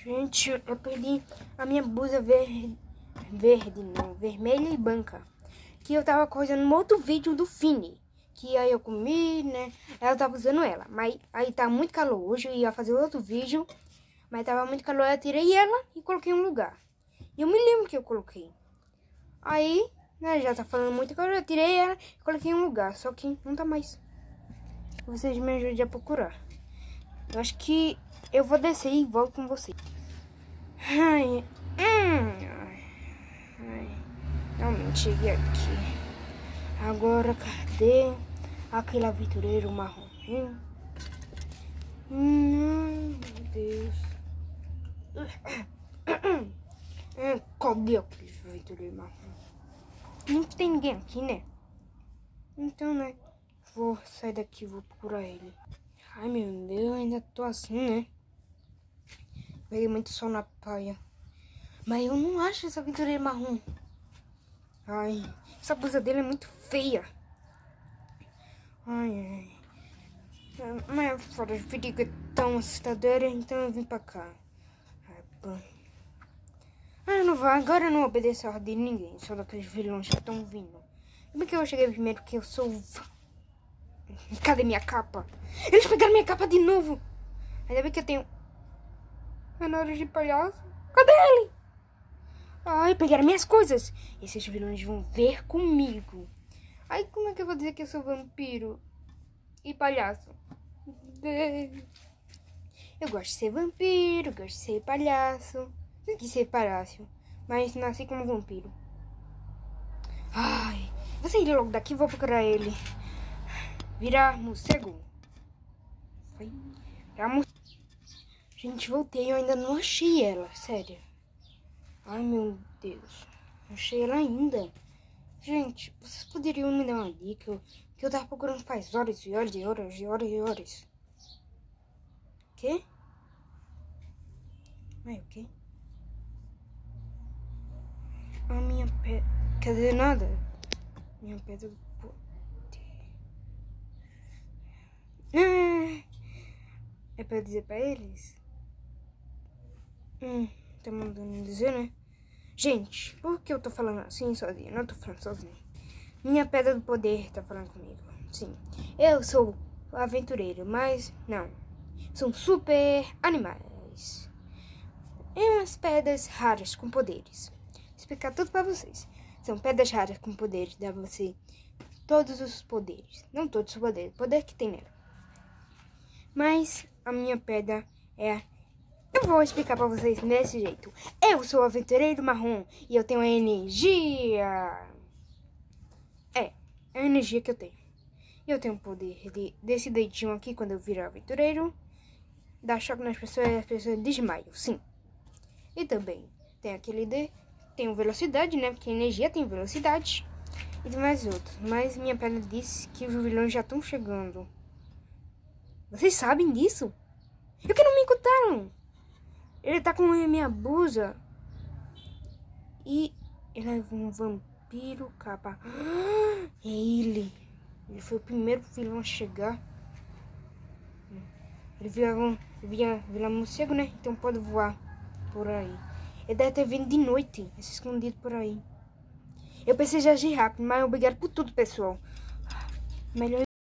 Gente, eu perdi a minha blusa vermelha e branca. Que eu tava coisando no outro vídeo do Fini. Que aí eu comi, né? Ela tava usando ela. Mas aí tá muito calor hoje. Eu ia fazer outro vídeo. Mas tava muito calor. Eu tirei ela e coloquei em um lugar. E eu me lembro que eu coloquei. Aí, né? Já tá falando muito calor. Eu tirei ela e coloquei em um lugar. Só que não tá mais. Vocês me ajudem a procurar. Eu acho que eu vou descer e volto com vocês. Ai, realmente cheguei aqui. Agora, cadê aquele aventureiro marrom? Meu Deus. Cadê aquele aventureiro marrom? Não tem ninguém aqui, né? Então, né? Vou sair daqui e vou procurar ele. Ai, meu Deus, ainda tô assim, né? Peguei muito sol na praia. Mas eu não acho essa aventureira marrom. Ai, essa blusa dele é muito feia. Ai. Mas fora de perigo é tão assustadora, então eu vim pra cá. Eu não vou, agora eu não obedeço a ordem de ninguém. Só daqueles vilões que estão vindo. Como é que eu cheguei primeiro? Porque eu sou... Cadê minha capa? Eles pegaram minha capa de novo. Ainda bem que eu tenho... menores de palhaço. Cadê ele? Ai, pegaram minhas coisas. Esses vilões vão ver comigo. Ai, como é que eu vou dizer que eu sou vampiro e palhaço? Eu gosto de ser vampiro, gosto de ser palhaço. Não quis ser palhaço, mas nasci como vampiro. Ai, vou sair logo daqui e vou procurar ele. Virar morcego. Gente, voltei, eu ainda não achei ela, sério. Ai, meu Deus. Não achei ela ainda. Gente, vocês poderiam me dar uma dica? Que eu tava procurando faz horas e horas e horas e horas e horas. Quê? Ai, o quê? A minha pedra... Quer dizer nada? Minha pedra do poder. É pra dizer pra eles? Tá mandando dizer, né? Gente, por que eu tô falando assim sozinho? Não tô falando sozinho. Minha pedra do poder tá falando comigo. Sim, eu sou aventureiro, mas não. São super animais. É umas pedras raras com poderes. Vou explicar tudo pra vocês. São pedras raras com poderes. Dá pra você todos os poderes. Não todos os poderes. O poder que tem nela. Mas a minha pedra é... Eu vou explicar pra vocês desse jeito. Eu sou o aventureiro marrom e eu tenho a energia. É a energia que eu tenho. E eu tenho o poder desse dedinho aqui, quando eu virar aventureiro, dar choque nas pessoas e as pessoas desmaiam, sim. E também tem aquele tem velocidade, né? Porque energia tem velocidade. E tem mais outros. Mas minha pedra disse que os vilões já estão chegando. Vocês sabem disso? Eu que não me contaram. Ele tá com a minha blusa. E ele é um vampiro capa. É ele. Ele foi o primeiro vilão a chegar. Ele vira morcego, né? Então pode voar por aí. Ele deve ter vindo de noite, se escondido por aí. Eu pensei de agir rápido, mas obrigado por tudo, pessoal. Melhor